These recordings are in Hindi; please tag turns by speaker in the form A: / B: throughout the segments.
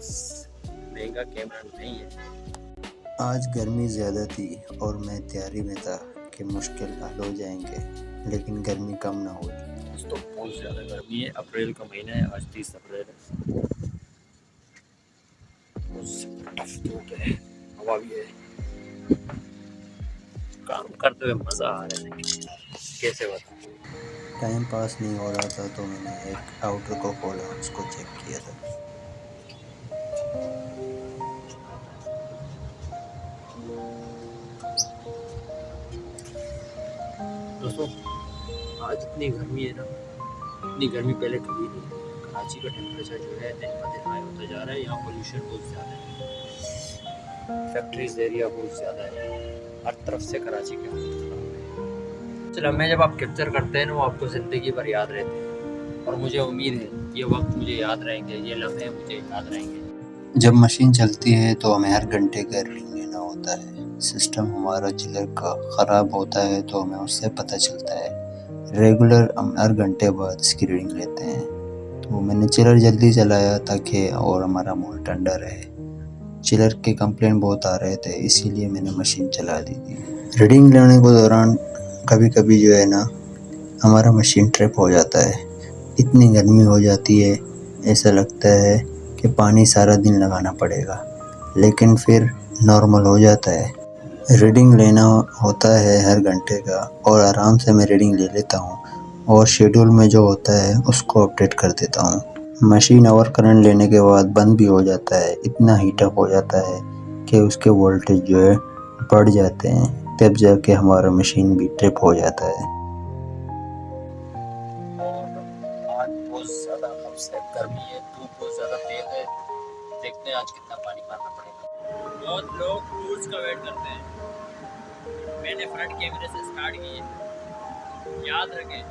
A: पास महंगा कैमरा नहीं है।
B: आज गर्मी ज़्यादा थी और मैं तैयारी में था कि मुश्किल हल हो जाएंगे, लेकिन गर्मी कम ना हुई।
A: आज तो बहुत ज़्यादा गर्मी है। अप्रैल का महीना है, आज 30 अप्रैल है। बहुत टफ धूप है, हवा भी है। काम करते हुए मज़ा आ रहा है, कैसे बताऊँ।
B: टाइम पास नहीं हो रहा था तो मैंने एक आउटर को खोला, उसको चेक किया था।
A: दोस्तों, आज इतनी गर्मी है ना, इतनी गर्मी पहले कभी नहीं है। कराची का टेम्परेचर जो है दिन ब दिन हाई होता जा रहा है। यहाँ पोल्यूशन बहुत ज़्यादा है, फैक्ट्रीज एरिया बहुत ज़्यादा है, हर तरफ से कराची की हालत खराब है। चलो, मैं जब आप कैप्चर करते हैं ना, वो आपको ज़िंदगी भर याद रहते हैं और मुझे उम्मीद है ये वक्त मुझे याद रहेंगे, ये लम्हे मुझे याद रहेंगे।
B: जब मशीन चलती है तो हमें हर घंटे का रीडिंग लेना होता है। सिस्टम हमारा चिलर का ख़राब होता है तो हमें उससे पता चलता है। रेगुलर हम हर घंटे बाद इसकी रीडिंग लेते हैं। तो मैंने चिलर जल्दी चलाया ताकि और हमारा मूड ठंडा रहे। चिलर के कंप्लेंट बहुत आ रहे थे, इसीलिए मैंने मशीन चला दी थी। रीडिंग लेने के दौरान कभी कभी जो है ना, हमारा मशीन ट्रिप हो जाता है। इतनी गर्मी हो जाती है, ऐसा लगता है कि पानी सारा दिन लगाना पड़ेगा, लेकिन फिर नॉर्मल हो जाता है। रीडिंग लेना होता है हर घंटे का और आराम से मैं रीडिंग ले लेता हूँ और शेड्यूल में जो होता है उसको अपडेट कर देता हूँ। मशीन ओवर करंट लेने के बाद बंद भी हो जाता है। इतना हीटअप हो जाता है कि उसके वोल्टेज जो है बढ़ जाते हैं, तब जाके हमारा मशीन भी ट्रिप हो जाता है।
A: आज बहुत ज़्यादा गर्मी है, धूप बहुत ज़्यादा तेज है। देखते हैं आज कितना पानी मारना पड़ेगा। बहुत लोग क्रूज का वेट करते हैं। मैंने फ्रंट कैमरे से स्टार्ट की है। याद रखें,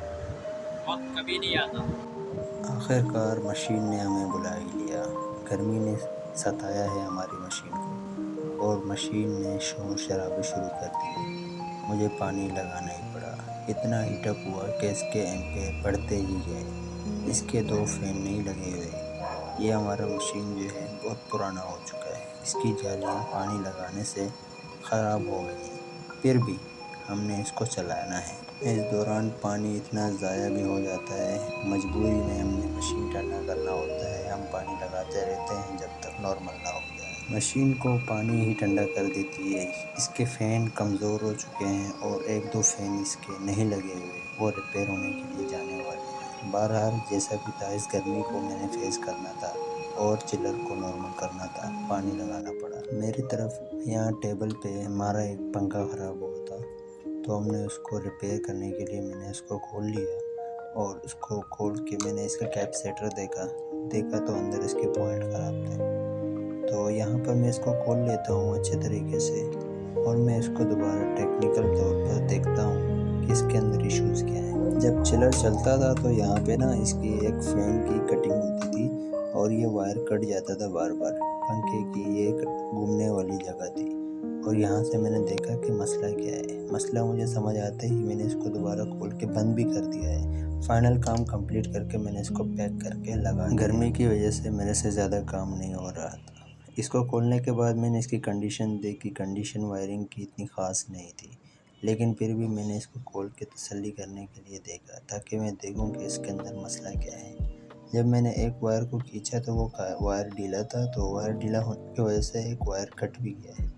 A: वक्त कभी नहीं आता।
B: आखिरकार मशीन ने हमें बुला ही लिया। गर्मी ने सताया है हमारी मशीन को और मशीन ने शोर शराबे शुरू कर दिए। मुझे पानी लगाना ही पड़ा। इतना हीटअप हुआ कि इसके एम्पेयर बढ़ते ही गए। इसके 2 फैन नहीं लगे हुए। ये हमारा मशीन जो है बहुत पुराना हो चुका है। इसकी जालियाँ पानी लगाने से ख़राब हो गई हैं, फिर भी हमने इसको चलाना है। इस दौरान पानी इतना ज़ाया भी हो जाता है। मजबूरी में हमने मशीन ठंडा करना होता है। हम पानी लगाते रहते हैं जब तक नॉर्मल ना हो जाए। मशीन को पानी ही ठंडा कर देती है। इसके फ़ैन कमज़ोर हो चुके हैं और 1-2 फ़ैन इसके नहीं लगे हुए, वो रिपेयर होने के लिए जाने वाले हैं। बहरहाल जैसा भी था, इस गर्मी को मैंने फेस करना था और चिलर को नॉर्मल करना था। पानी लगाना पड़ा। मेरी तरफ यहाँ टेबल पे हमारा एक पंखा ख़राब हुआ था, तो हमने उसको रिपेयर करने के लिए मैंने उसको खोल लिया और उसको खोल के मैंने इसका कैप सेटर देखा तो अंदर इसके पॉइंट ख़राब थे। तो यहाँ पर मैं इसको खोल लेता हूँ अच्छे तरीके से और मैं इसको दोबारा टेक्निकल तौर पर देखता हूँ कि इसके अंदर इश्यूज़ क्या हैं। जब चिलर चलता था तो यहाँ पे ना इसकी एक फ़ैन की कटिंग होती थी और ये वायर कट जाता था बार बार। पंखे की ये एक घूमने वाली जगह थी और यहाँ से मैंने देखा कि मसला क्या है। मसला मुझे समझ आते ही मैंने इसको दोबारा खोल के बंद भी कर दिया है। फाइनल काम कंप्लीट करके मैंने इसको पैक करके लगा। गर्मी की वजह से मेरे से ज़्यादा काम नहीं हो रहा था। इसको खोलने के बाद मैंने इसकी कंडीशन देखी। कंडीशन वायरिंग की इतनी ख़ास नहीं थी, लेकिन फिर भी मैंने इसको खोल के तसल्ली करने के लिए देखा ताकि मैं देखूं कि इसके अंदर मसला क्या है। जब मैंने एक वायर को खींचा तो वो वायर ढीला था, तो वायर ढीला होने की वजह से एक वायर कट भी गया है,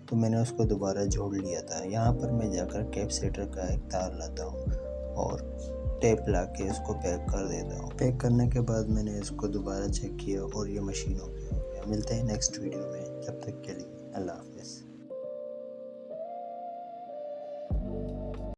B: तो मैंने उसको दोबारा जोड़ लिया था। यहाँ पर मैं जाकर कैप सेटर का एक तार लाता हूँ और टेप ला के उसको पैक कर देता हूँ। पैक करने के बाद मैंने इसको दोबारा चेक किया और ये मशीन हो गया। मिलते हैं नेक्स्ट वीडियो में, तब तक के लिए अल्लाह हाफ़िज़।